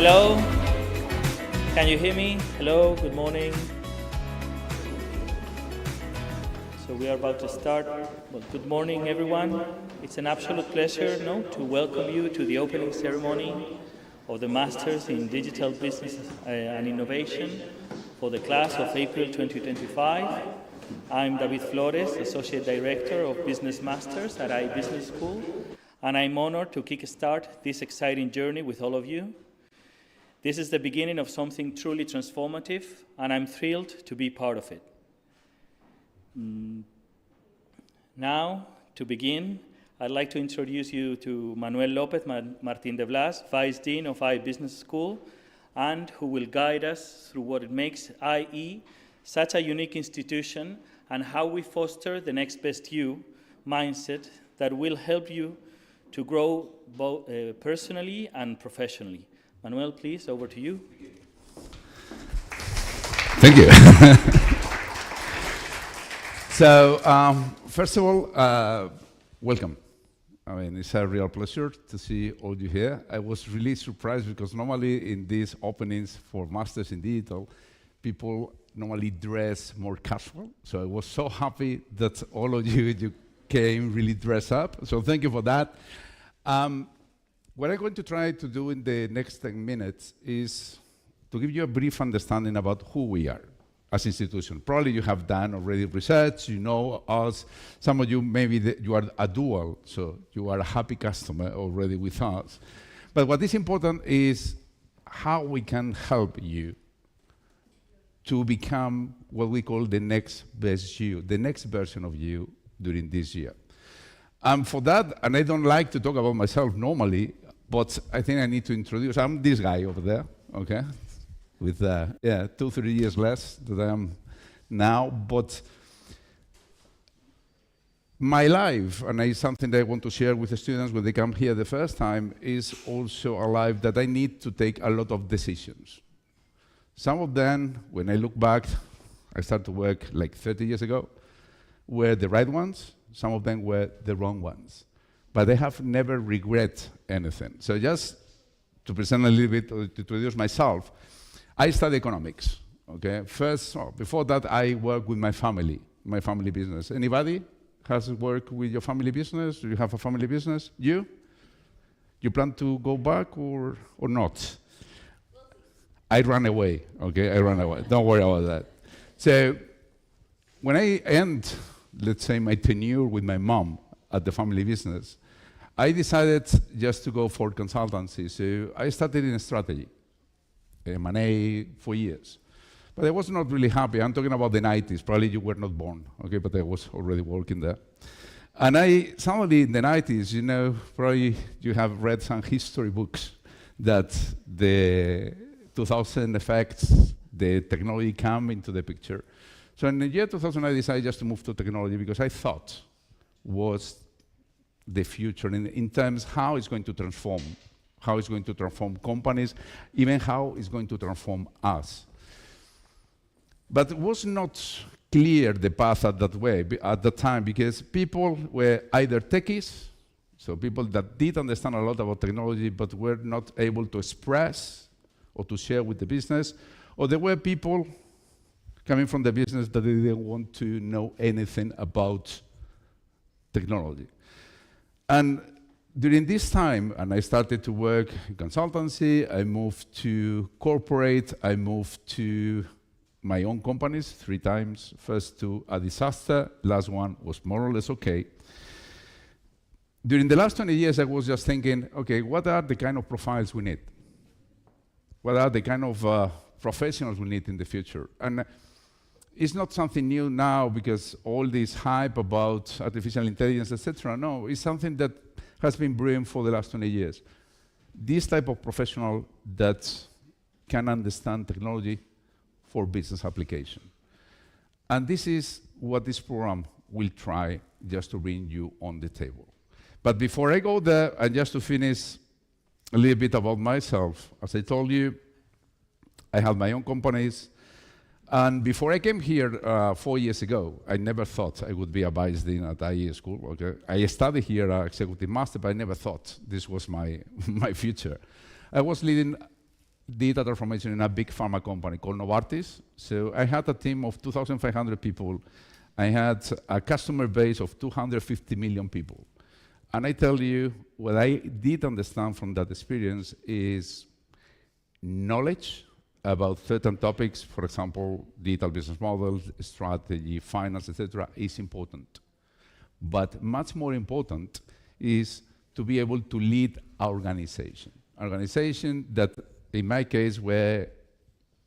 Hello, can you hear me? Hello, good morning. So we are about to start. Well, good morning, everyone. It's an absolute pleasure to welcome you to the opening ceremony of the Masters in Digital Business and Innovation for the class of April 2025. I'm David Flores, Associate Director of Business Masters at iBusiness School, and I'm honored to kickstart this exciting journey with all of you. This is the beginning of something truly transformative, and I'm thrilled to be part of it. Now, to begin, I'd like to introduce you to Manuel López Martín de Blas, Vice Dean of iBusiness School, and who will guide us through what makes IE such a unique institution and how we foster the next best you mindset that will help you to grow both personally and professionally. Manuel, please, over to you. Thank you. So, first of all, welcome. I mean, it's a real pleasure to see all you here. I was really surprised because normally in these openings for Masters in Digital, people normally dress more casual. So I was so happy that all of you came really dressed up. So thank you for that. What I'm going to try to do in the next 10 minutes is to give you a brief understanding about who we are as an institution. Probably you have done already research, you know us. Some of you, maybe you are a dual, so you are a happy customer already with us. But what is important is how we can help you to become what we call the next best you, the next version of you during this year. And for that, and I don't like to talk about myself normally, but I think I need to introduce, I'm this guy over there, okay? With 2-3 years less than I am now, but my life, and it's something that I want to share with the students when they come here the first time, is also a life that I need to take a lot of decisions. Some of them, when I look back, I started to work like 30 years ago, were the right ones, some of them were the wrong ones. But I have never regret anything. So just to present a little bit, to introduce myself, I studied economics, okay? First, before that, I worked with my family business. Anybody has worked with your family business? Do you have a family business? You? You plan to go back or not? I ran away, okay? I ran away. Don't worry about that. So when I end, let's say, my tenure with my mom at the family business, I decided just to go for consultancy. So I started in strategy, M&A for years. But I was not really happy. I'm talking about the 90s. Probably you were not born, okay? But I was already working there. And suddenly in the 90s, you know, probably you have read some history books that the 2000 effects, the technology come into the picture. So in the year 2000, I decided just to move to technology because I thought was the future in terms how it's going to transform companies, even how it's going to transform us. But it was not clear the path at that time, because people were either techies, so people that did understand a lot about technology but were not able to express or to share with the business, or there were people coming from the business that they didn't want to know anything about technology. And during this time, and I started to work in consultancy, I moved to corporate, I moved to my own companies 3 times, first to a disaster, last one was more or less okay. During the last 20 years, I was just thinking, okay, what are the kind of profiles we need? What are the kind of professionals we need in the future? And it's not something new now because all this hype about artificial intelligence, etc. No, it's something that has been brewing for the last 20 years. This type of professional that can understand technology for business application. And this is what this program will try just to bring you on the table. But before I go there, and just to finish a little bit about myself, as I told you, I have my own companies. And before I came here 4 years ago, I never thought I would be a vice dean at IE school. Okay? I studied here executive master, but I never thought this was my future. I was leading data transformation in a big pharma company called Novartis. So I had a team of 2,500 people. I had a customer base of 250 million people. And I tell you, what I did understand from that experience is knowledge about certain topics, for example, digital business models, strategy, finance, etc., is important. But much more important is to be able to lead our organization. Organization that, in my case, were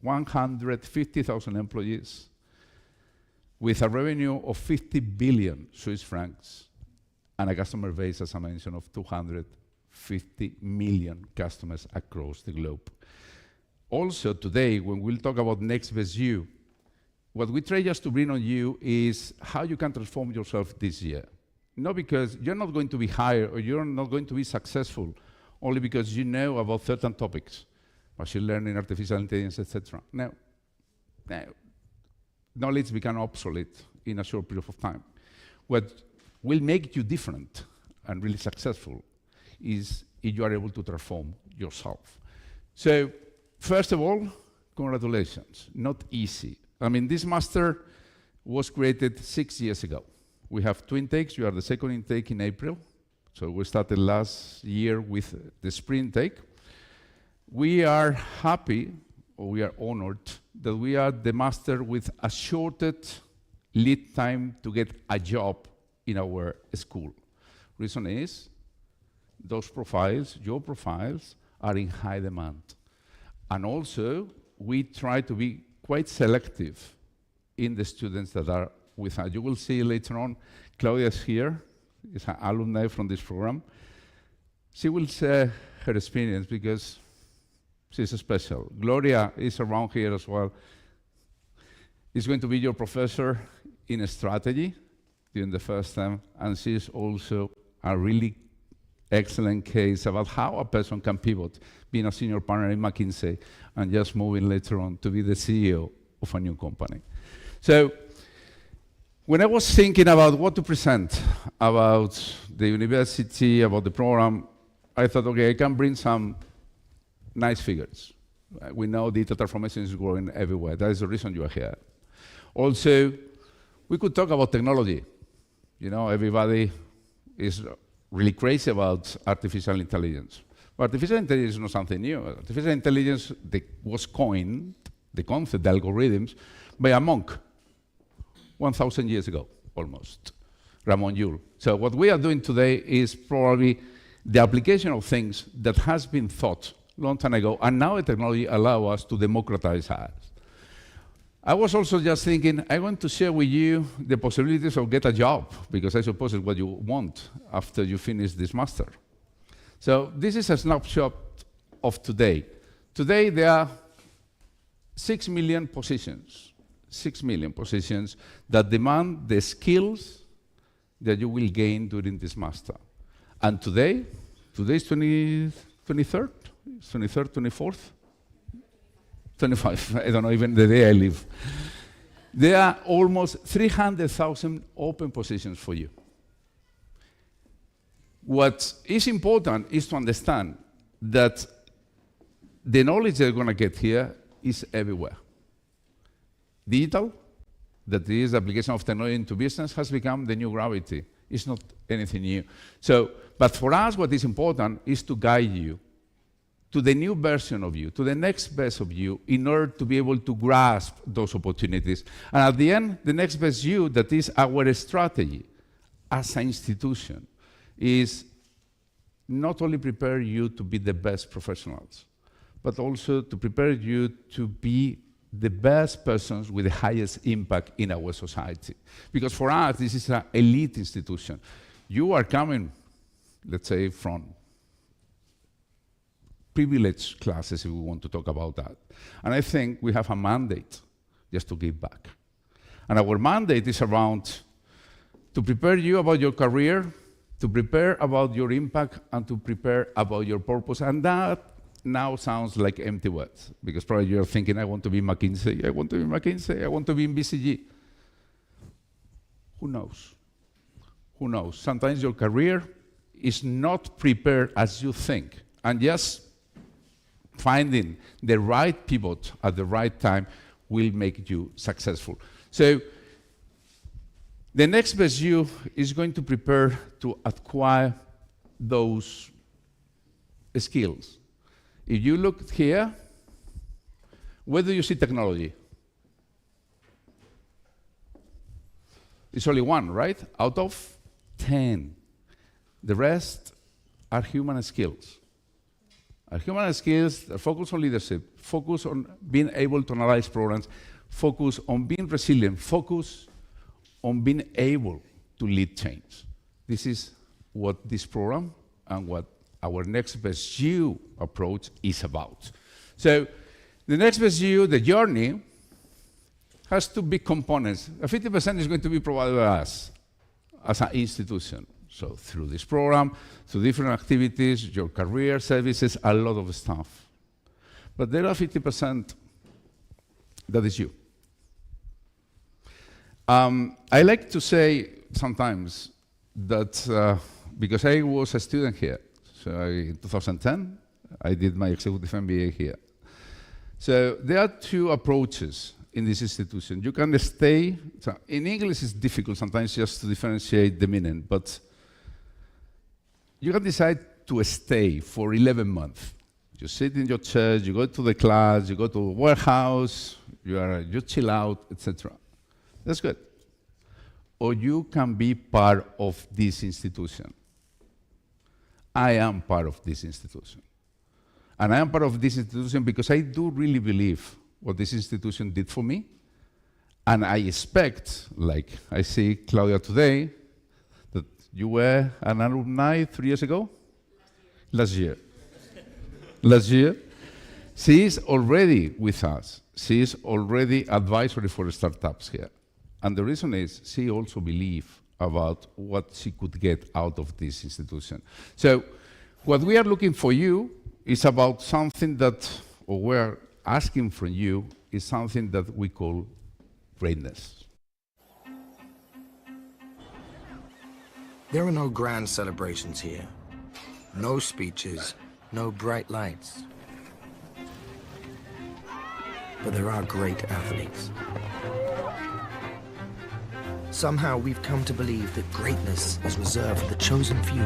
150,000 employees with a revenue of 50 billion Swiss francs and a customer base, as I mentioned, of 250 million customers across the globe. Also today, when we'll talk about next best you, what we try just to bring on you is how you can transform yourself this year. Not because you're not going to be hired or you're not going to be successful only because you know about certain topics, machine learning, artificial intelligence, etc. No, knowledge becomes obsolete in a short period of time. What will make you different and really successful is if you are able to transform yourself. So, first of all, congratulations. Not easy. I mean, this master was created 6 years ago. We have 2 intakes. You are the second intake in April. So we started last year with the spring intake. We are happy, or we are honored, that we are the master with a shortest lead time to get a job in our school. Reason is, those profiles, your profiles, are in high demand. And also, we try to be quite selective in the students that are with us. You will see later on, Claudia is here, is an alumni from this program. She will share her experience because she's special. Gloria is around here as well. Is going to be your professor in strategy during the first term, and she's also a really excellent case about how a person can pivot, being a senior partner in McKinsey, and just moving later on to be the CEO of a new company. So when I was thinking about what to present about the university, about the program, I thought, okay, I can bring some nice figures. We know digital transformation is growing everywhere. That is the reason you are here. Also, we could talk about technology. You know, everybody is really crazy about artificial intelligence. But artificial intelligence is not something new. Artificial intelligence was coined, the concept, the algorithms, by a monk 1,000 years ago, almost, Ramon Llull. So what we are doing today is probably the application of things that has been thought a long time ago, and now the technology allows us to democratize us. I was also just thinking, I want to share with you the possibilities of get a job, because I suppose it's what you want after you finish this master. So this is a snapshot of today. Today there are 6 million positions, 6 million positions that demand the skills that you will gain during this master. And today is 23rd, 24th? 25, I don't know even the day I live. There are almost 300,000 open positions for you. What is important is to understand that the knowledge they're going to get here is everywhere. Digital, that is the application of technology into business, has become the new gravity. It's not anything new. So, but for us, what is important is to guide you to the new version of you, to the next best of you, in order to be able to grasp those opportunities. And at the end, the next best you, that is our strategy as an institution, is not only prepare you to be the best professionals, but also to prepare you to be the best persons with the highest impact in our society. Because for us, this is an elite institution. You are coming, let's say, from privileged classes, if we want to talk about that. And I think we have a mandate just to give back. And our mandate is around to prepare you about your career, to prepare about your impact, and to prepare about your purpose. And that now sounds like empty words, because probably you're thinking, I want to be McKinsey, I want to be McKinsey, I want to be in BCG. Who knows? Who knows? Sometimes your career is not prepared as you think. And just finding the right pivot at the right time will make you successful. So the next best you is going to prepare to acquire those skills. If you look here, where do you see technology? It's only one, right? Out of 10. The rest are human skills. Human skills that focus on leadership, focus on being able to analyze programs, focus on being resilient, focus on being able to lead change. This is what this program and what our Next Best You approach is about. So the Next Best You, the journey, has two big components. 50% is going to be provided by us as an institution. So through this program, through different activities, your career services, a lot of stuff. But there are 50% that is you. I like to say sometimes that because I was a student here, so in 2010, I did my executive MBA here. So there are two approaches in this institution. You can stay, so in English it's difficult sometimes just to differentiate the meaning, but you can decide to stay for 11 months. You sit in your chair, you go to the class, you go to the warehouse, you chill out, etc. That's good. Or you can be part of this institution. I am part of this institution. And I am part of this institution because I do really believe what this institution did for me. And I expect, like I see Claudia today, that you were an alumni 3 years ago? Last year. Last year. She is already with us. She is already advisory for startups here. And the reason is she also believes about what she could get out of this institution. So what we are looking for you is about something that, or we're asking from you, is something that we call greatness. There are no grand celebrations here. No speeches, no bright lights. But there are great athletes. Somehow we've come to believe that greatness is reserved for the chosen few,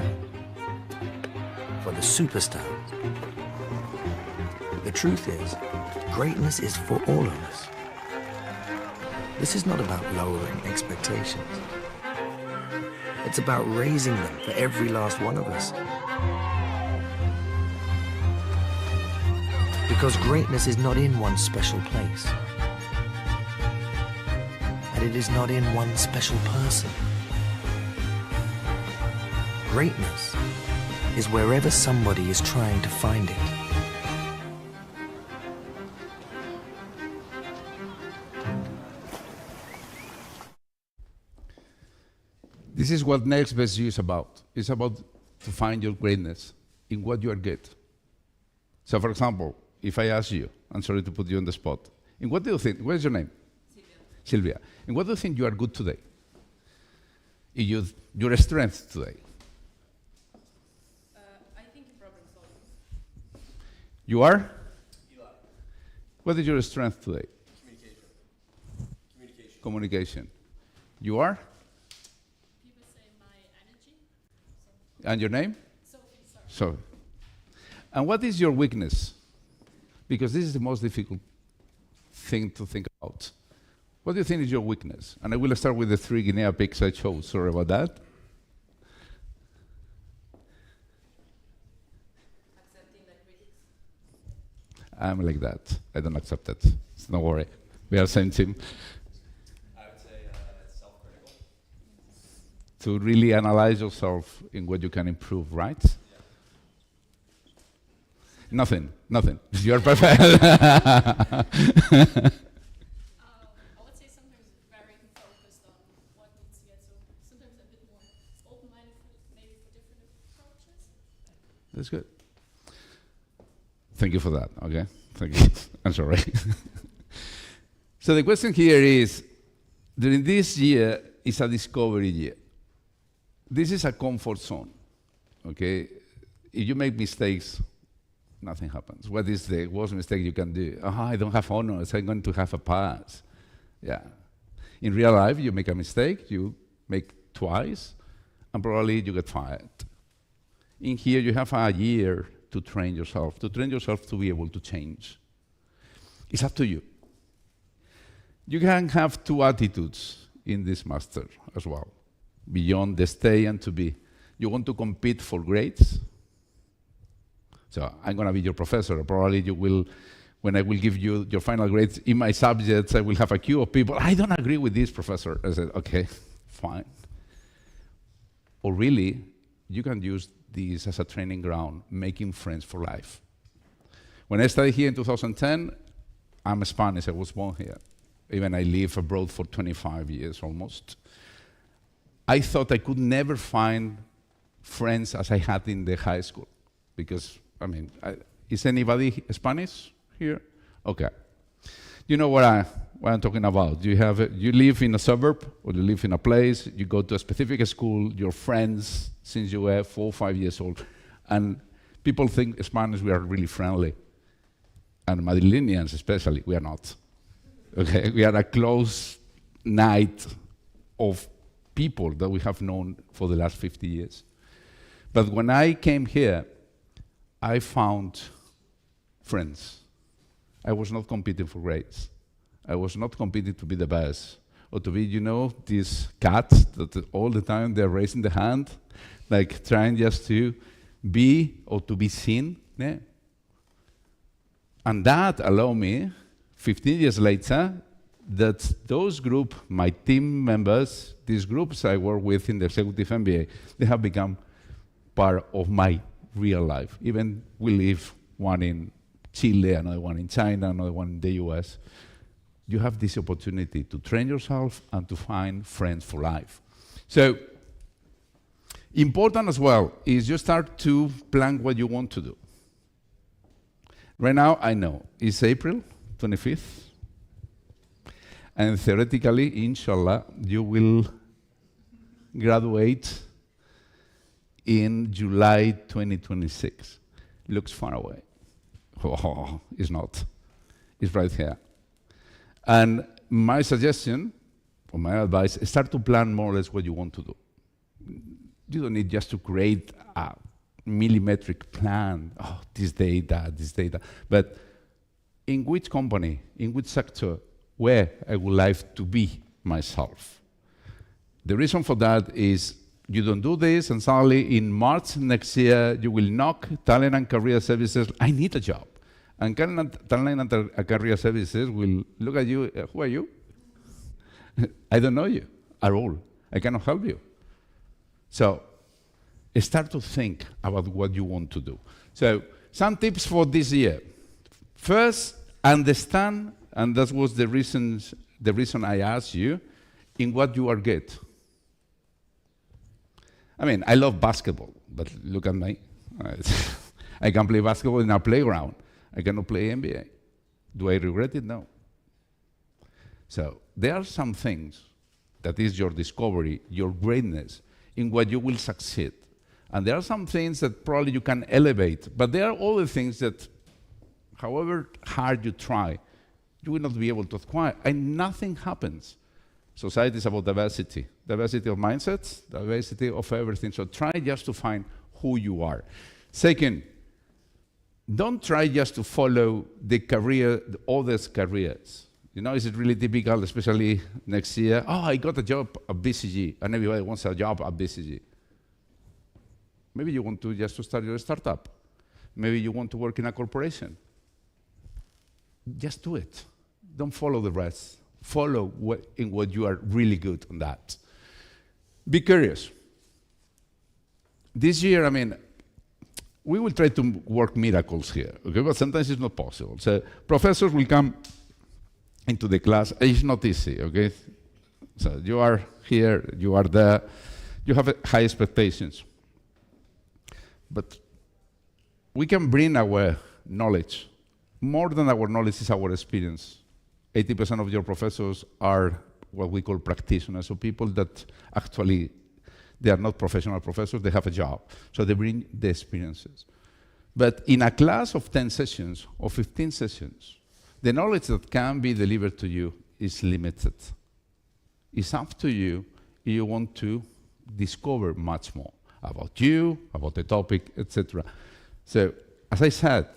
for the superstars. The truth is, greatness is for all of us. This is not about lowering expectations. It's about raising them for every last one of us. Because greatness is not in one special place. And it is not in one special person. Greatness is wherever somebody is trying to find it. This is what Next Best You is about. It's about to find your greatness in what you are good. So for example, if I ask you, I'm sorry to put you on the spot, in what do you think, what is your name? Silvia. In what do you think you are good today? In your strength today? I think problem solving. You are? Eli. What is your strength today? Communication. You are? People say my energy. And your name? Sophie, sorry. So, and what is your weakness? Because this is the most difficult thing to think about. What do you think is your weakness? And I will start with the 3 Guinea pigs I chose. Sorry about that. Accepting the critics. I'm like that. I don't accept it. So don't worry. We are same team. I would say it's self-critical. To really analyze yourself in what you can improve, right? Yeah. Nothing. You are perfect. I would say sometimes very focused on what needs to get, so sometimes a bit more open-minded, maybe for different approaches. That's good. Thank you for that, okay? Thank you. I'm sorry. So the question here is, during this year is a discovery year. This is a comfort zone, okay? If you make mistakes, nothing happens. What is the worst mistake you can do? Oh, I don't have honors, I'm going to have a pass. Yeah. In real life, you make a mistake, you make twice, and probably you get fired. In here, you have a year to train yourself to be able to change. It's up to you. You can have 2 attitudes in this master as well, beyond the stay and to be. You want to compete for grades? So I'm going to be your professor. Probably you will, when I will give you your final grades in my subjects, I will have a queue of people. I don't agree with this, professor. I said, okay, fine. Or really, you can use this as a training ground, making friends for life. When I studied here in 2010, I'm Spanish. I was born here. Even I lived abroad for 25 years almost. I thought I could never find friends as I had in the high school because I mean, is anybody Spanish here? Okay. You know what I'm talking about. You live in a suburb, or you live in a place, you go to a specific school, your friends since you were 4 or 5 years old, and people think Spanish, we are really friendly. And Madrileños especially, we are not. Okay, we are a close knit of people that we have known for the last 50 years. But when I came here, I found friends. I was not competing for grades. I was not competing to be the best, or to be, these cats that all the time they're raising the hand, like trying just to be or to be seen. Yeah. And that allowed me 15 years later, that those group, my team members, these groups I work with in the executive MBA, they have become part of my real life. Even we live one in Chile, another one in China, another one in the US. You have this opportunity to train yourself and to find friends for life. So, important as well is you start to plan what you want to do. Right now, I know it's April 25th, and theoretically, inshallah, you will graduate in July 2026. Looks far away. Oh, it's not. It's right here. And my suggestion, or my advice, is start to plan more or less what you want to do. You don't need just to create a millimetric plan. Oh, this data, but in which company, in which sector, where I would like to be myself. The reason for that is you don't do this, and suddenly in March next year, you will knock Talent and Career Services, I need a job. And Talent and Career Services will look at you, who are you? I don't know you at all. I cannot help you. So start to think about what you want to do. So some tips for this year. First, understand, and that was the reason I asked you, in what you are good. I mean, I love basketball, but look at me. I can play basketball in a playground. I cannot play NBA. Do I regret it? No. So there are some things that is your discovery, your greatness, in what you will succeed. And there are some things that probably you can elevate, but there are other things that, however hard you try, you will not be able to acquire, and nothing happens. Society is about diversity. Diversity of mindsets, diversity of everything. So try just to find who you are. Second, don't try just to follow the others' careers. You know, is it really typical, especially next year? Oh, I got a job at BCG, and everybody wants a job at BCG. Maybe you want to just to start your startup. Maybe you want to work in a corporation. Just do it. Don't follow the rest. Follow in what you are really good on that. Be curious. This year, I mean, we will try to work miracles here, okay? But sometimes it's not possible. So professors will come into the class. It's not easy, okay? So you are here, you are there, you have high expectations. But we can bring our knowledge. More than our knowledge is our experience. 80% of your professors are what we call practitioners, so people that actually, they are not professional professors, they have a job. So they bring the experiences. But in a class of 10 sessions or 15 sessions, the knowledge that can be delivered to you is limited. It's up to you if you want to discover much more about you, about the topic, etc. So, as I said,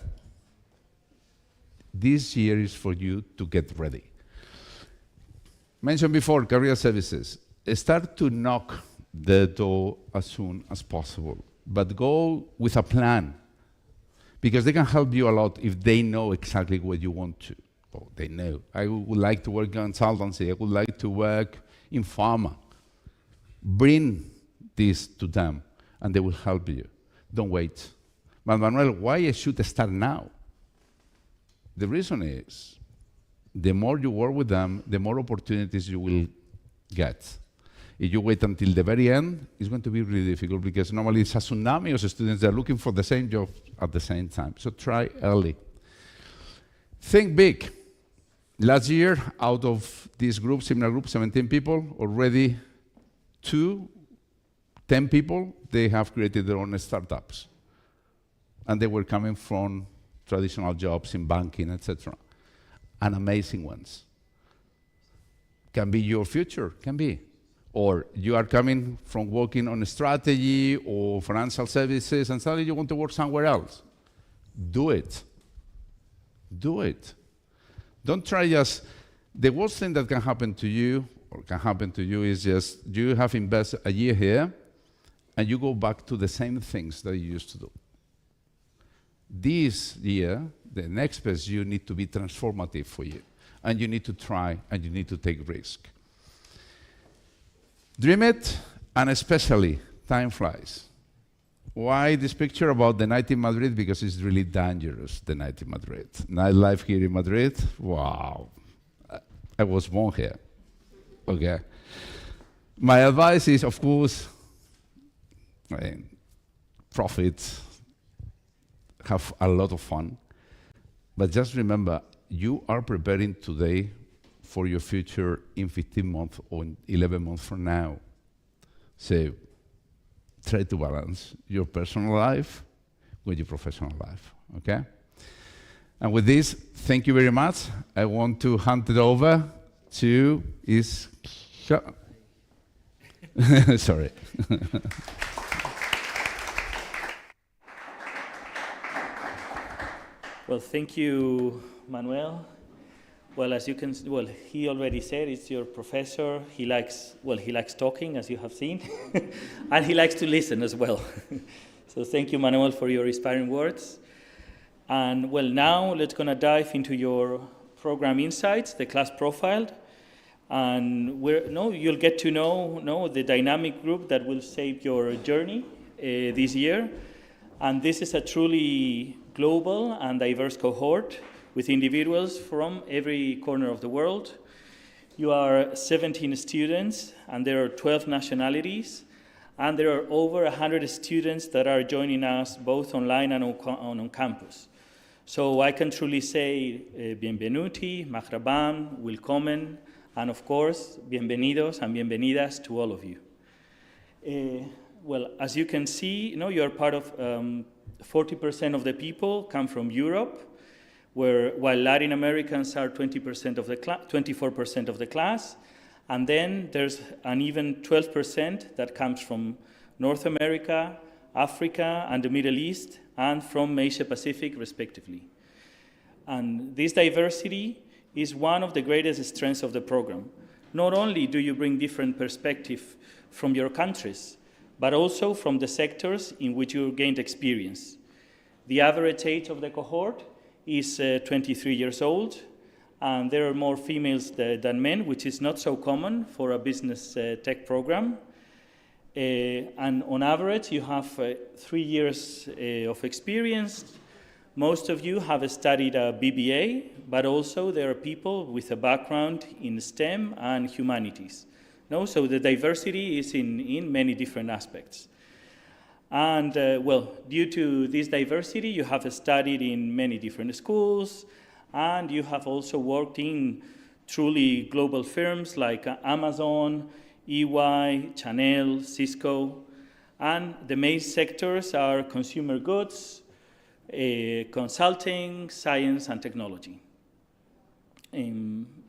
this year is for you to get ready. Mentioned before, career services. Start to knock the door as soon as possible, but go with a plan, because they can help you a lot if they know exactly what you want to. Oh, they know. I would like to work in consultancy. I would like to work in pharma. Bring this to them, and they will help you. Don't wait. But Manuel, why I should start now? The reason is, the more you work with them, the more opportunities you will get. If you wait until the very end, it's going to be really difficult, because normally it's a tsunami of students that are looking for the same job at the same time. So try early. Think big. Last year, out of this group, similar group, 17 people, already 10 people, they have created their own startups. And they were coming from traditional jobs in banking, etc. And amazing ones. Can be your future, can be. Or you are coming from working on strategy or financial services, and suddenly you want to work somewhere else. Do it. Do it. Don't try just, the worst thing that can happen to you, is just you have invested a year here, and you go back to the same things that you used to do. This year, the next best year need to be transformative for you. and you need to try, and you need to take risk. Dream it, and especially, time flies. Why this picture about the night in Madrid? Because it's really dangerous, the night in Madrid. Nightlife here in Madrid, wow. I was born here, okay? My advice is, of course, profit, have a lot of fun, but just remember, you are preparing today for your future in 15 months or 11 months from now. So try to balance your personal life with your professional life, okay? And with this, thank you very much. I want to hand it over to sorry. Well, thank you, Manuel. Well, as you can, he already said it's your professor. He likes talking, as you have seen, and he likes to listen as well. So thank you, Manuel, for your inspiring words. And well, now let's gonna dive into your program insights, the class profile, and you'll get to know the dynamic group that will shape your journey this year. And this is a truly global and diverse cohort with individuals from every corner of the world. You are 17 students, and there are 12 nationalities, and there are over 100 students that are joining us both online and on campus. So I can truly say bienvenuti, marhaban, willkommen, and of course, bienvenidos and bienvenidas to all of you. Well, as you can see, you are part of 40% of the people come from Europe, while Latin Americans are 24% of the class, and then there's an even 12% that comes from North America, Africa, and the Middle East, and from Asia Pacific, respectively. And this diversity is one of the greatest strengths of the program. Not only do you bring different perspectives from your countries, but also from the sectors in which you gained experience. The average age of the cohort is 23 years old, and there are more females than men, which is not so common for a business tech program. And on average, you have 3 years of experience. Most of you have studied a BBA, but also there are people with a background in STEM and humanities. So the diversity is in many different aspects. And due to this diversity, you have studied in many different schools, and you have also worked in truly global firms like Amazon, EY, Chanel, Cisco, and the main sectors are consumer goods, consulting, science, and technology.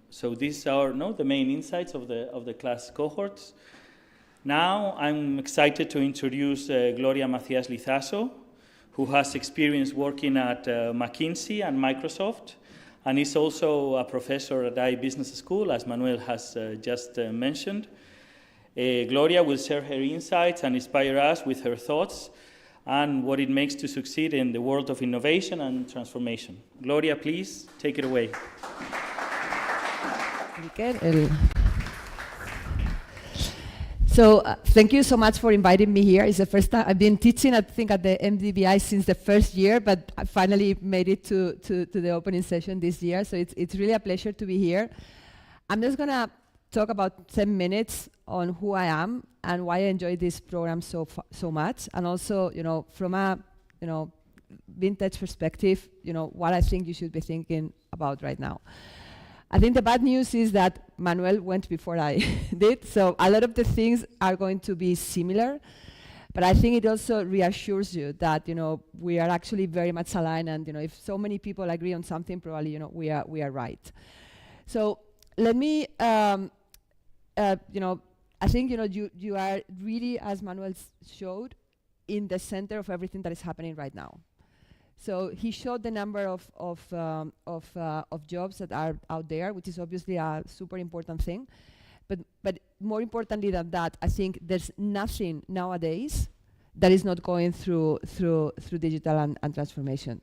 So these are the main insights of the class cohorts. Now I'm excited to introduce Gloria Macias Lizaso, who has experience working at McKinsey and Microsoft, and is also a professor at iBusiness School, as Manuel has just mentioned. Gloria will share her insights and inspire us with her thoughts and what it makes to succeed in the world of innovation and transformation. Gloria, please take it away. So thank you so much for inviting me here. It's the first time I've been teaching, I think, at the MDBI since the first year, but I finally made it to the opening session this year. So it's really a pleasure to be here. I'm just gonna talk about 10 minutes on who I am and why I enjoy this program so much, and also, from a, vintage perspective, what I think you should be thinking about right now. I think the bad news is that Manuel went before I did, so a lot of the things are going to be similar, but I think it also reassures you that, we are actually very much aligned, and, if so many people agree on something, probably, we are right. So let me, I think, you are really, as Manuel showed, in the center of everything that is happening right now. So he showed the number of jobs that are out there, which is obviously a super important thing. But more importantly than that, I think there's nothing nowadays that is not going through digital and transformation.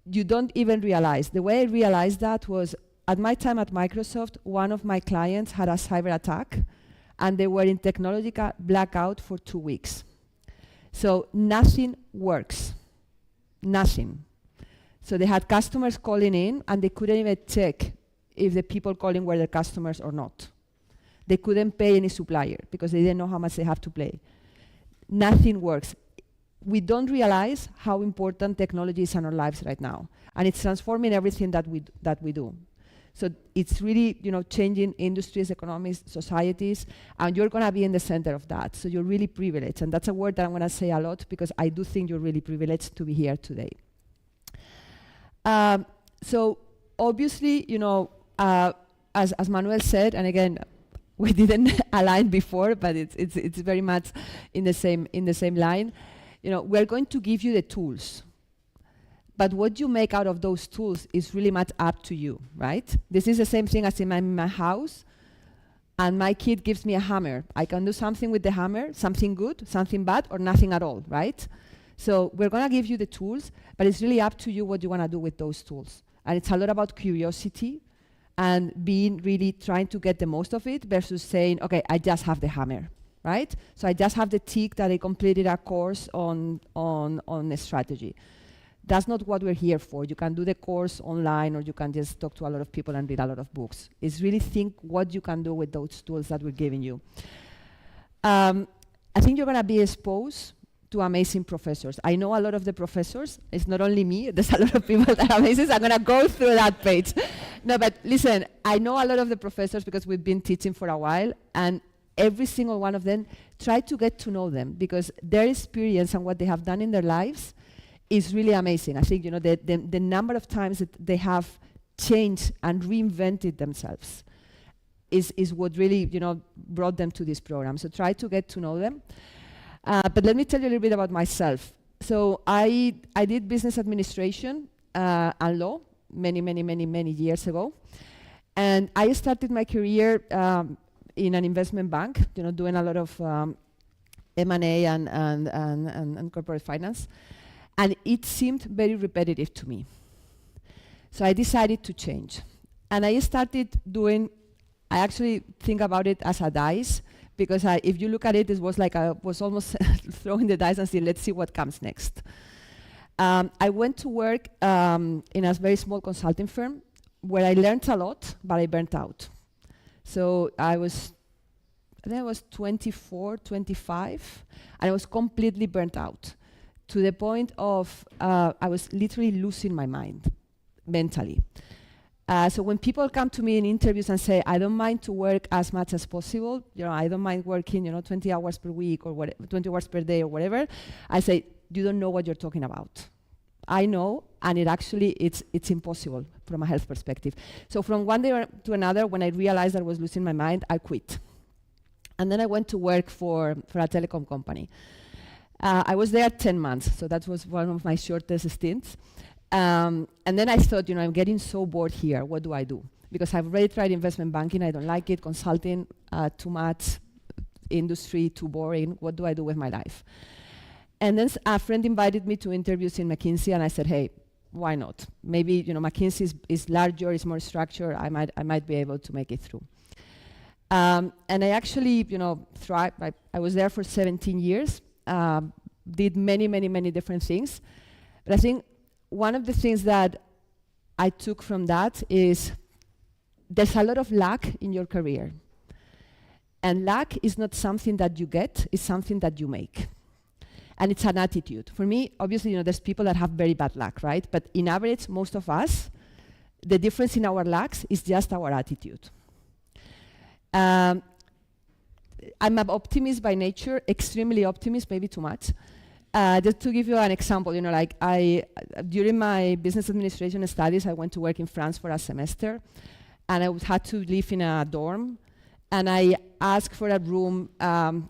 You don't even realize. The way I realized that was at my time at Microsoft, one of my clients had a cyber attack, and they were in technological blackout for 2 weeks. So nothing works, nothing. So they had customers calling in, and they couldn't even check if the people calling were their customers or not. They couldn't pay any supplier because they didn't know how much they have to pay. Nothing works. We don't realize how important technology is in our lives right now, and it's transforming everything that we do. So it's really, changing industries, economies, societies, and you're going to be in the center of that. So you're really privileged, and that's a word that I'm going to say a lot because I do think you're really privileged to be here today. So obviously, as Manuel said, and again, we didn't align before, but it's very much in the same line. We're going to give you the tools, but what you make out of those tools is really much up to you, right? This is the same thing as in my house, and my kid gives me a hammer. I can do something with the hammer, something good, something bad, or nothing at all, right? So we're going to give you the tools, but it's really up to you what you want to do with those tools. And it's a lot about curiosity and being really trying to get the most of it versus saying, okay, I just have the hammer, right? So I just have the tick that I completed a course on a strategy. That's not what we're here for. You can do the course online, or you can just talk to a lot of people and read a lot of books. It's really think what you can do with those tools that we're giving you. I think you're going to be exposed to amazing professors. I know a lot of the professors. It's not only me. There's a lot of people that are amazing. So I'm going to go through that page. No, but listen, I know a lot of the professors because we've been teaching for a while, and every single one of them, try to get to know them because their experience and what they have done in their lives is really amazing. I think the number of times that they have changed and reinvented themselves is what really brought them to this program. So try to get to know them. But let me tell you a little bit about myself. So I did business administration and law many years ago, and I started my career in an investment bank, doing a lot of M&A and corporate finance, and it seemed very repetitive to me. So I decided to change, and I started doing. I actually think about it as a dice. Because if you look at it, it was like I was almost throwing the dice and saying, let's see what comes next. I went to work in a very small consulting firm where I learned a lot, but I burnt out. So I was 24, 25, and I was completely burnt out to the point of I was literally losing my mind mentally. So when people come to me in interviews and say, I don't mind to work as much as possible, I don't mind working, 20 hours per week or 20 hours per day or whatever, I say, you don't know what you're talking about. I know, and it's impossible from a health perspective. So from one day to another, when I realized I was losing my mind, I quit. And then I went to work for a telecom company. I was there 10 months, so that was one of my shortest stints. And then I thought, I'm getting so bored here. What do I do? Because I've already tried investment banking. I don't like it. Consulting, too much. Industry, too boring. What do I do with my life? And then a friend invited me to interviews in McKinsey, and I said, hey, why not? Maybe, McKinsey is larger, it's more structured. I might be able to make it through. And I actually, thrived. I was there for 17 years. Did many different things. But I think one of the things that I took from that is there's a lot of luck in your career. And luck is not something that you get, it's something that you make. And it's an attitude. For me, obviously, there's people that have very bad luck, right? But in average, most of us, the difference in our lucks is just our attitude. I'm an optimist by nature, extremely optimist, maybe too much. Just to give you an example, during my business administration studies, I went to work in France for a semester, and I had to live in a dorm, and I asked for a room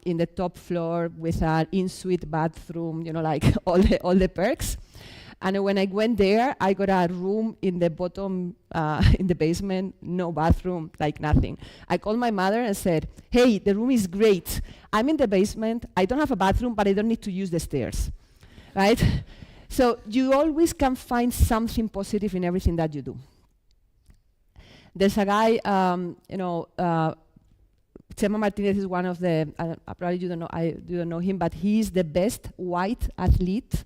in the top floor with an in-suite bathroom, all the perks. And when I went there, I got a room in the bottom, in the basement, no bathroom, nothing. I called my mother and said, hey, the room is great. I'm in the basement, I don't have a bathroom, but I don't need to use the stairs, right? So you always can find something positive in everything that you do. There's a guy, Chema Martinez is one of the, probably you don't know him, but he's the best white athlete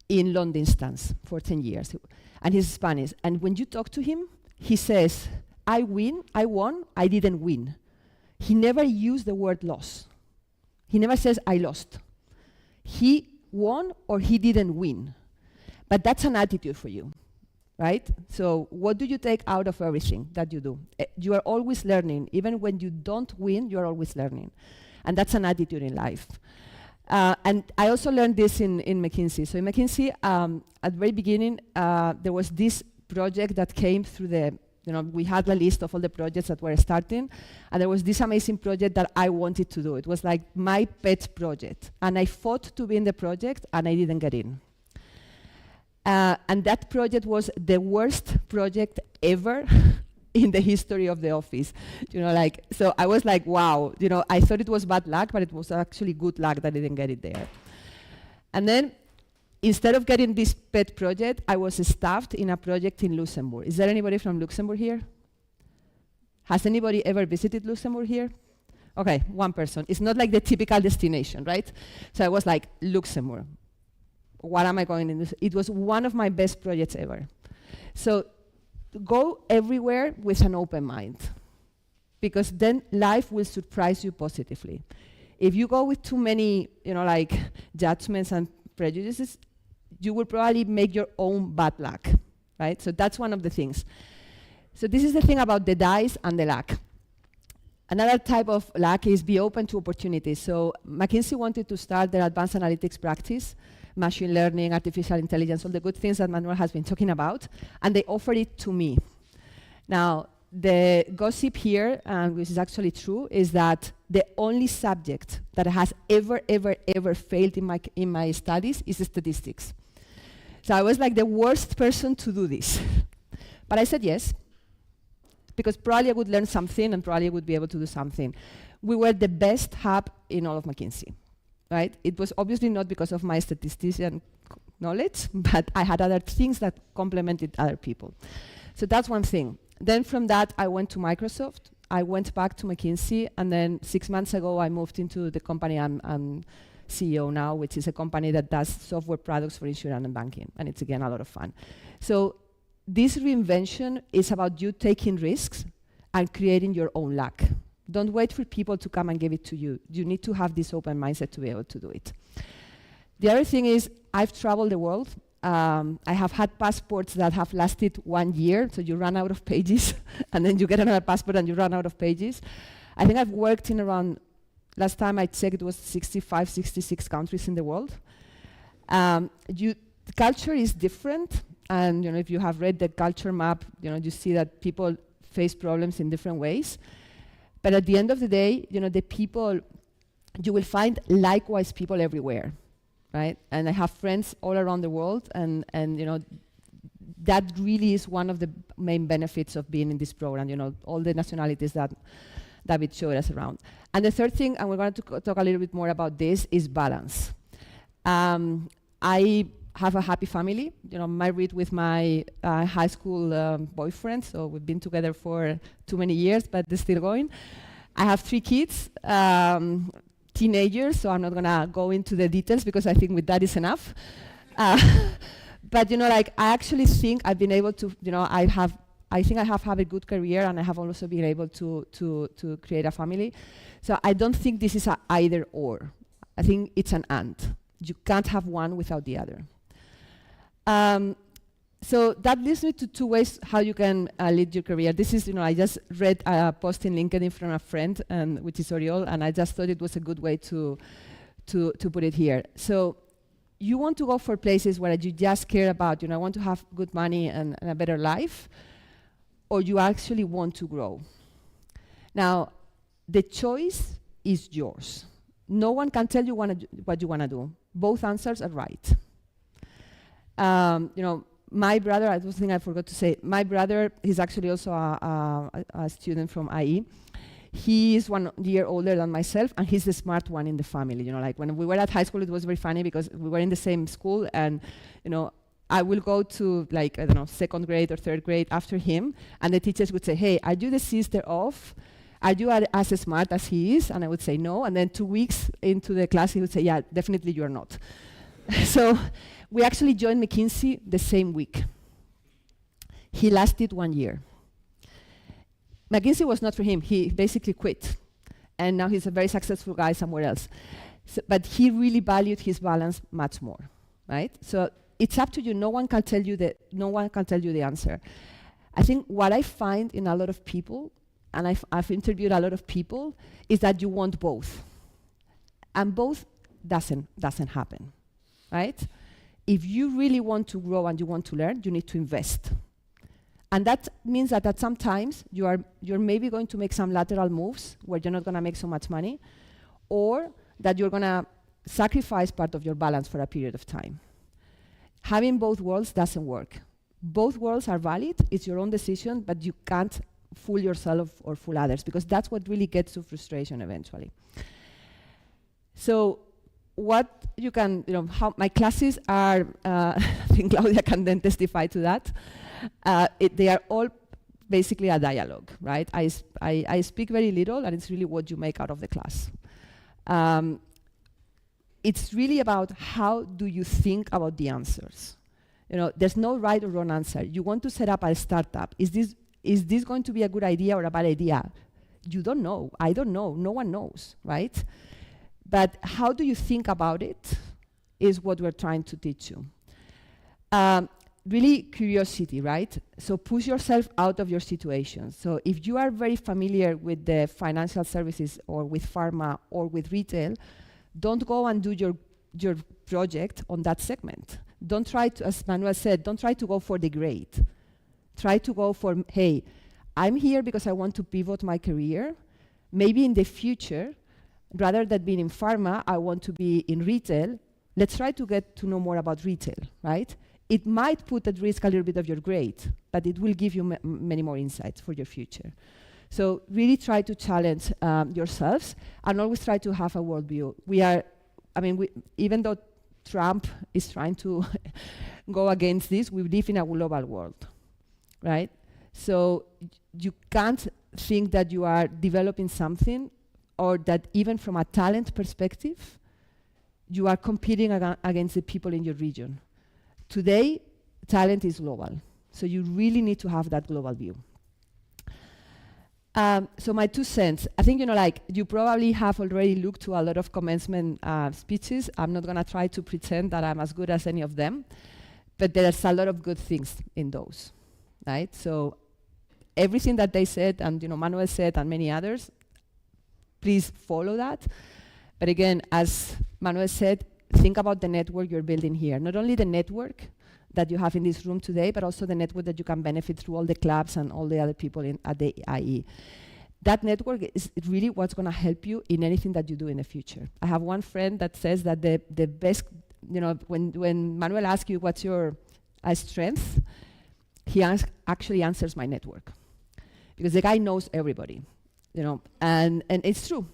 in long distance for 10 years. And he's Spanish. And when you talk to him, he says, I won, I didn't win. He never used the word loss. He never says, I lost. He won or he didn't win. But that's an attitude for you, right? So what do you take out of everything that you do? You are always learning. Even when you don't win, you're always learning. And that's an attitude in life. And I also learned this in McKinsey. So in McKinsey, at the very beginning, there was this project that came through the, we had a list of all the projects that were starting, and there was this amazing project that I wanted to do. It was like my pet project. And I fought to be in the project, and I didn't get in. And that project was the worst project ever in the history of the office. So I was like, wow, I thought it was bad luck, but it was actually good luck that I didn't get it there. And then, instead of getting this pet project, I was staffed in a project in Luxembourg. Is there anybody from Luxembourg here? Has anybody ever visited Luxembourg here? Okay, one person. It's not like the typical destination, right? So I was like, Luxembourg. What am I going to do? It was one of my best projects ever. So go everywhere with an open mind, because then life will surprise you positively. If you go with too many, judgments and prejudices, you will probably make your own bad luck, right? So that's one of the things. So this is the thing about the dice and the luck. Another type of luck is be open to opportunities. So McKinsey wanted to start their advanced analytics practice, machine learning, artificial intelligence, all the good things that Manuel has been talking about, and they offered it to me. Now, the gossip here, which is actually true, is that the only subject that has ever failed in my studies is statistics. So I was like the worst person to do this. But I said yes, because probably I would learn something and probably I would be able to do something. We were the best hub in all of McKinsey, right? It was obviously not because of my statistician knowledge, but I had other things that complemented other people. So that's one thing. Then from that, I went to Microsoft. I went back to McKinsey, and then 6 months ago, I moved into the company I'm CEO now, which is a company that does software products for insurance and banking, and it's, again, a lot of fun. So this reinvention is about you taking risks and creating your own luck. Don't wait for people to come and give it to you. You need to have this open mindset to be able to do it. The other thing is, I've traveled the world. I have had passports that have lasted 1 year, so you run out of pages, and then you get another passport and you run out of pages. I think I've worked in around, last time I checked, it was 65, 66 countries in the world. The culture is different, and if you have read the culture map, you see that people face problems in different ways. But at the end of the day, the people, you will find likewise people everywhere. Right? And I have friends all around the world, and that really is one of the main benefits of being in this program, all the nationalities that David showed us around. And the third thing, and we're going to talk a little bit more about this, is balance. I have a happy family, married with my high school boyfriend, so we've been together for too many years, but they're still going. I have 3 kids. Teenagers, so I'm not gonna go into the details because I think with that is enough. But I actually think I've been able to, I think I have had a good career, and I have also been able to create a family. So I don't think this is an either or. I think it's an and. You can't have one without the other. So that leads me to 2 ways how you can lead your career. This is, I just read a post in LinkedIn from a friend, which is Oriol, and I just thought it was a good way to put it here. So you want to go for places where you just care about, I want to have good money and a better life, or you actually want to grow. Now, the choice is yours. No one can tell you what you want to do. Both answers are right. My brother, I think I forgot to say, my brother, he's actually also a student from IE. He is 1 year older than myself, and he's the smart one in the family. When we were at high school, it was very funny because we were in the same school, and I will go to, like, I don't know, second grade or third grade after him, and the teachers would say, hey, are you the sister of? Are you as smart as he is? And I would say no. And then 2 weeks into the class, he would say, yeah, definitely you're not. So we actually joined McKinsey the same week. He lasted 1 year. McKinsey was not for him. He basically quit. And now he's a very successful guy somewhere else. So, but he really valued his balance much more, right? So it's up to you. No one can tell you the answer. I think what I find in a lot of people, and I've interviewed a lot of people, is that you want both. And both doesn't happen, right? If you really want to grow and you want to learn, you need to invest. And that means that at some times you're maybe going to make some lateral moves where you're not going to make so much money, or that you're going to sacrifice part of your balance for a period of time. Having both worlds doesn't work. Both worlds are valid, it's your own decision, but you can't fool yourself or fool others, because that's what really gets to frustration eventually. So what you can, how my classes are, I think Claudia can then testify to that. They are all basically a dialogue, right? I speak very little, and it's really what you make out of the class. It's really about how do you think about the answers. There's no right or wrong answer. You want to set up a startup. Is this going to be a good idea or a bad idea? You don't know. I don't know. No one knows, right? But how do you think about it is what we're trying to teach you. Really curiosity, right? So push yourself out of your situation. So if you are very familiar with the financial services or with pharma or with retail, don't go and do your project on that segment. Don't try to, as Manuel said, don't try to go for the grade. Try to go for, hey, I'm here because I want to pivot my career. Maybe in the future, rather than being in pharma, I want to be in retail. Let's try to get to know more about retail, right? It might put at risk a little bit of your grade, but it will give you many more insights for your future. So really try to challenge yourselves, and always try to have a worldview. Even though Trump is trying to go against this, we live in a global world, right? So you can't think that you are developing something, or that even from a talent perspective, you are competing against the people in your region. Today, talent is global, so you really need to have that global view. So my 2 cents, I think, you probably have already looked to a lot of commencement speeches. I'm not gonna try to pretend that I'm as good as any of them, but there's a lot of good things in those, right? So everything that they said, and Manuel said, and many others, please follow that. But again, as Manuel said, think about the network you're building here. Not only the network that you have in this room today, but also the network that you can benefit through all the clubs and all the other people at the IE. That network is really what's going to help you in anything that you do in the future. I have one friend that says that the best, when Manuel asks you what's your strength, he actually answers my network. Because the guy knows everybody, and it's true.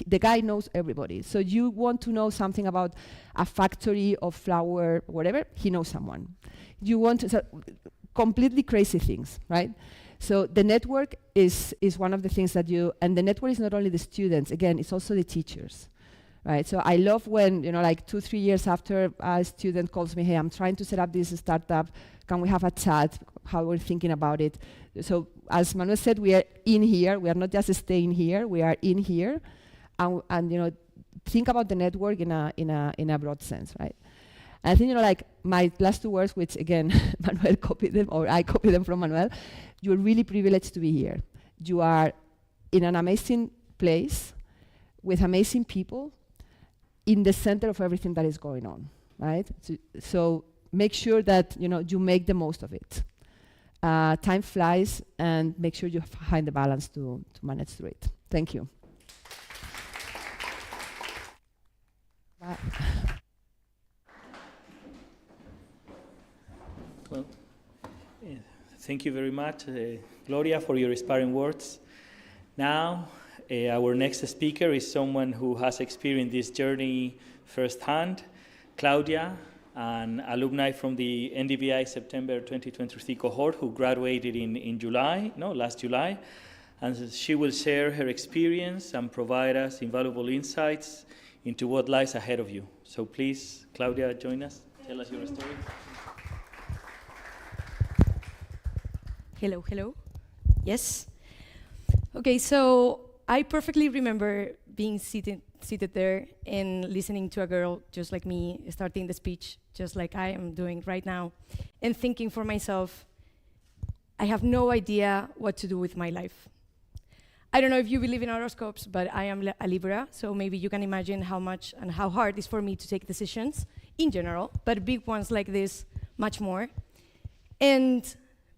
The guy knows everybody. So you want to know something about a factory of flour, whatever, he knows someone. You want to, completely crazy things, right? So the network is one of the things that and the network is not only the students, again, it's also the teachers, right? So I love when, 2-3 years after a student calls me, hey, I'm trying to set up this startup, can we have a chat, how we're thinking about it? So as Manuel said, we are in here, we are not just staying here, we are in here. And think about the network in a broad sense, right? And I think my last 2 words, which again Manuel copied them, or I copied them from Manuel. You're really privileged to be here. You are in an amazing place with amazing people in the center of everything that is going on, right? So make sure that you make the most of it. Time flies, and make sure you find the balance to manage through it. Thank you. Wow. Well, thank you very much, Gloria, for your inspiring words. Now, our next speaker is someone who has experienced this journey firsthand. Claudia an alumni from the NDVI September 2023 cohort who graduated in July, last July. And she will share her experience and provide us invaluable insights into what lies ahead of you. So please, Claudia, join us. Tell us your story. Hello, hello. Yes. Okay, so I perfectly remember being seated there and listening to a girl just like me starting the speech, just like I am doing right now, and thinking for myself, I have no idea what to do with my life. I don't know if you believe in horoscopes, but I am a Libra, so maybe you can imagine how much and how hard it is for me to take decisions in general, but big ones like this, much more. And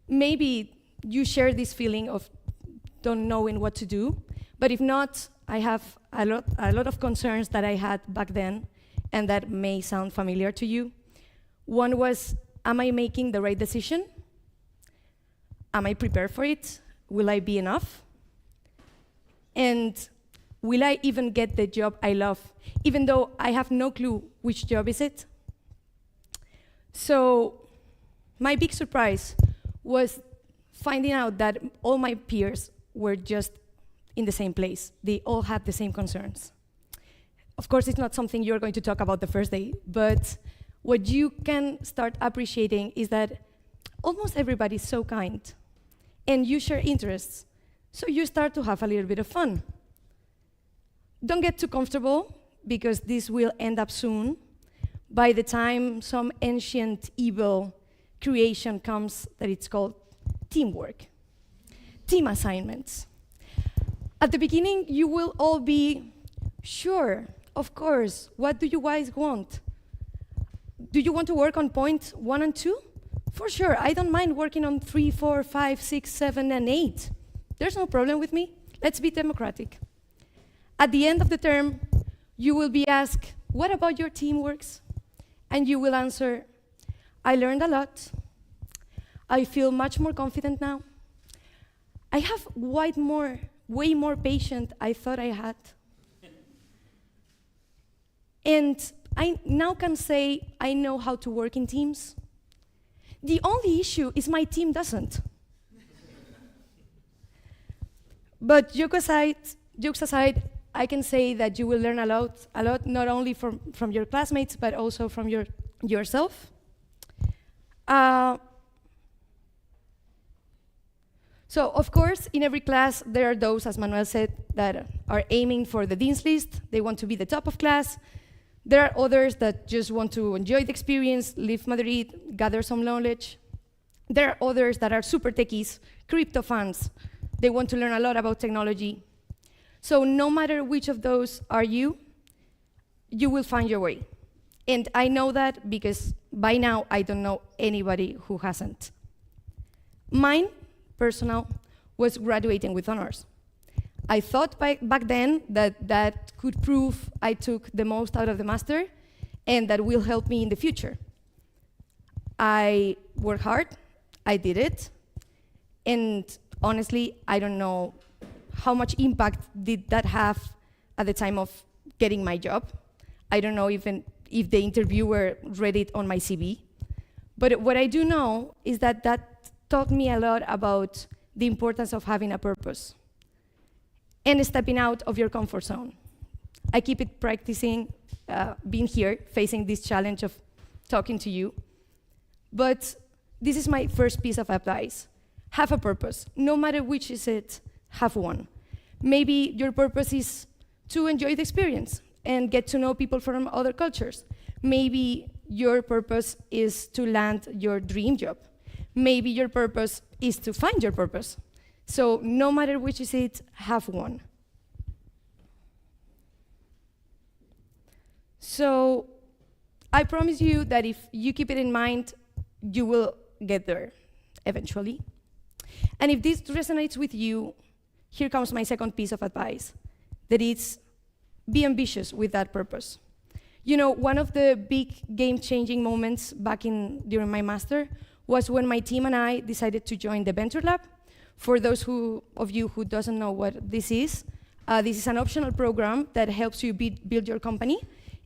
maybe you share this feeling of don't knowing what to do, but if not, I have a lot of concerns that I had back then, and that may sound familiar to you. One was, am I making the right decision? Am I prepared for it? Will I be enough? And will I even get the job I love, even though I have no clue which job is it? So my big surprise was finding out that all my peers were just in the same place. They all had the same concerns. Of course, it's not something you're going to talk about the first day, but what you can start appreciating is that almost everybody is so kind, and you share interests. So you start to have a little bit of fun. Don't get too comfortable, because this will end up soon. By the time some ancient evil creation comes that it's called teamwork, team assignments. At the beginning, you will all be, sure, of course, what do you guys want? Do you want to work on point 1 and 2? For sure, I don't mind working on 3, 4, 5, 6, 7, and 8. There's no problem with me. Let's be democratic. At the end of the term, you will be asked, what about your teamworks? And you will answer, I learned a lot. I feel much more confident now. I have way more patience I thought I had. And I now can say I know how to work in teams. The only issue is my team doesn't. But jokes aside, I can say that you will learn a lot, not only from your classmates, but also from yourself. So, of course, in every class, there are those, as Manuel said, that are aiming for the dean's list. They want to be the top of class. There are others that just want to enjoy the experience, leave Madrid, gather some knowledge. There are others that are super techies, crypto fans. They want to learn a lot about technology. So no matter which of those are you will find your way. And I know that because by now I don't know anybody who hasn't. Mine, personal, was graduating with honors. I thought back then that could prove I took the most out of the master and that will help me in the future. I worked hard, I did it, and honestly, I don't know how much impact did that have at the time of getting my job. I don't know even if the interviewer read it on my CV. But what I do know is that taught me a lot about the importance of having a purpose and stepping out of your comfort zone. I keep it practicing, being here, facing this challenge of talking to you. But this is my first piece of advice. Have a purpose. No matter which is it, have one. Maybe your purpose is to enjoy the experience and get to know people from other cultures. Maybe your purpose is to land your dream job. Maybe your purpose is to find your purpose. So no matter which is it, have one. So I promise you that if you keep it in mind, you will get there eventually. And if this resonates with you, here comes my second piece of advice, that is, be ambitious with that purpose. You know, one of the big game-changing moments during my master was when my team and I decided to join the Venture Lab. For those of you who doesn't know what this is an optional program that helps you build your company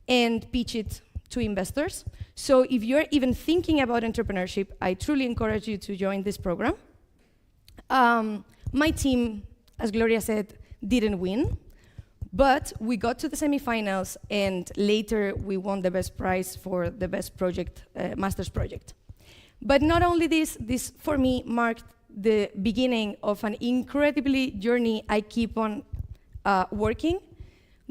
and pitch it to investors. So if you're even thinking about entrepreneurship, I truly encourage you to join this program. My team, as Gloria said, didn't win, but we got to the semifinals, and later we won the best prize for the best project, master's project. But not only this for me marked the beginning of an incredibly journey I keep on working.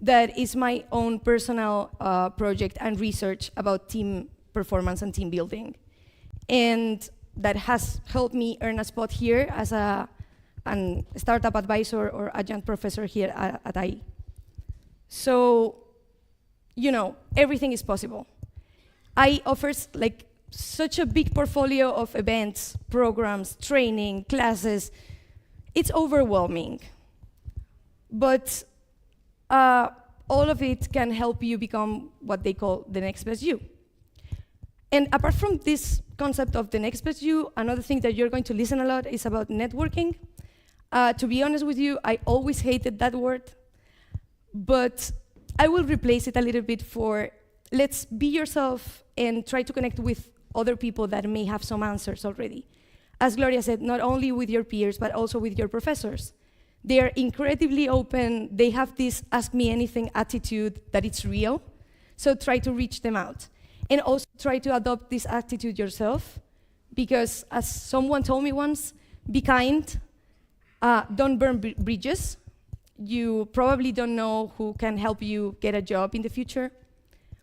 That is my own personal project and research about team performance and team building. And that has helped me earn a spot here as a startup advisor or adjunct professor here at IE. So, you know, everything is possible. IE offers like such a big portfolio of events, programs, training, classes. It's overwhelming. But all of it can help you become what they call the next best you. And apart from this concept of the next best you, another thing that you're going to listen a lot is about networking. To be honest with you, I always hated that word, but I will replace it a little bit for let's be yourself and try to connect with other people that may have some answers already. As Gloria said, not only with your peers, but also with your professors. They are incredibly open. They have this ask me anything attitude that it's real. So try to reach them out. And also try to adopt this attitude yourself, because as someone told me once, be kind, don't burn bridges. You probably don't know who can help you get a job in the future.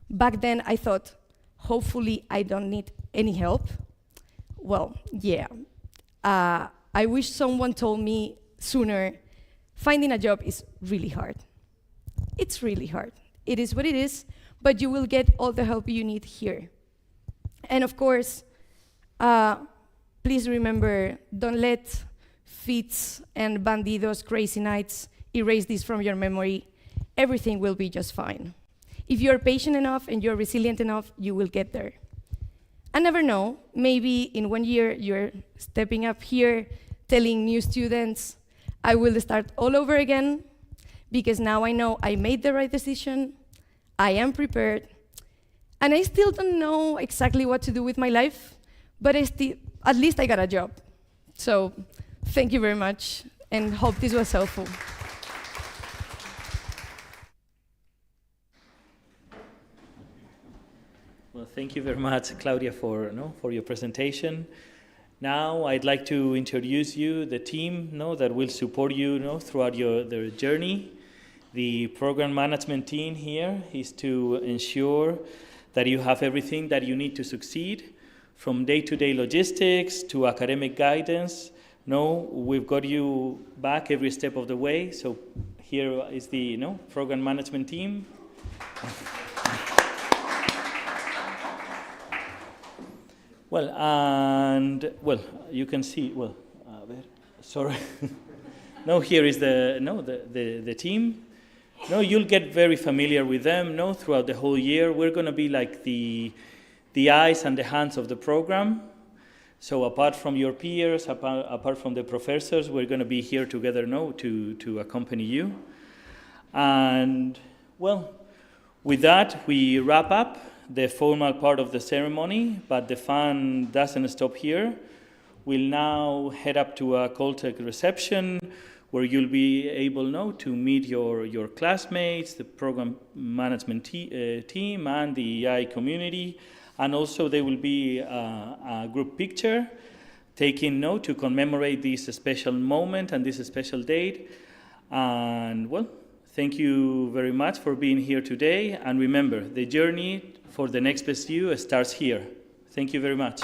Back then I thought, hopefully I don't need any help. Well, yeah. I wish someone told me sooner, finding a job is really hard. It's really hard. It is what it is, but you will get all the help you need here. And of course, please remember, don't let Fits and Bandidos crazy nights erase this from your memory. Everything will be just fine. If you're patient enough and you're resilient enough, you will get there. I never know, maybe in 1 year you're stepping up here, telling new students, I will start all over again, because now I know I made the right decision, I am prepared, and I still don't know exactly what to do with my life, but at least I got a job. So thank you very much, and hope this was helpful. Well, thank you very much, Claudia, for your presentation. Now, I'd like to introduce you the team that will support you throughout their journey. The program management team here is to ensure that you have everything that you need to succeed, from day-to-day logistics to academic guidance. We've got you back every step of the way. So here is the program management team. You can see, sorry. Here is the team. You'll get very familiar with them, throughout the whole year. We're going to be like the eyes and the hands of the program. So apart from your peers, apart from the professors, we're going to be here together to accompany you. And, with that, we wrap up the formal part of the ceremony, but the fun doesn't stop here. We'll now head up to a Caltech reception where you'll be able to meet your classmates, the program management team, and the EI community. And also there will be a group picture taken to commemorate this special moment and this special date. And thank you very much for being here today. And remember, the journey for the next best you starts here. Thank you very much.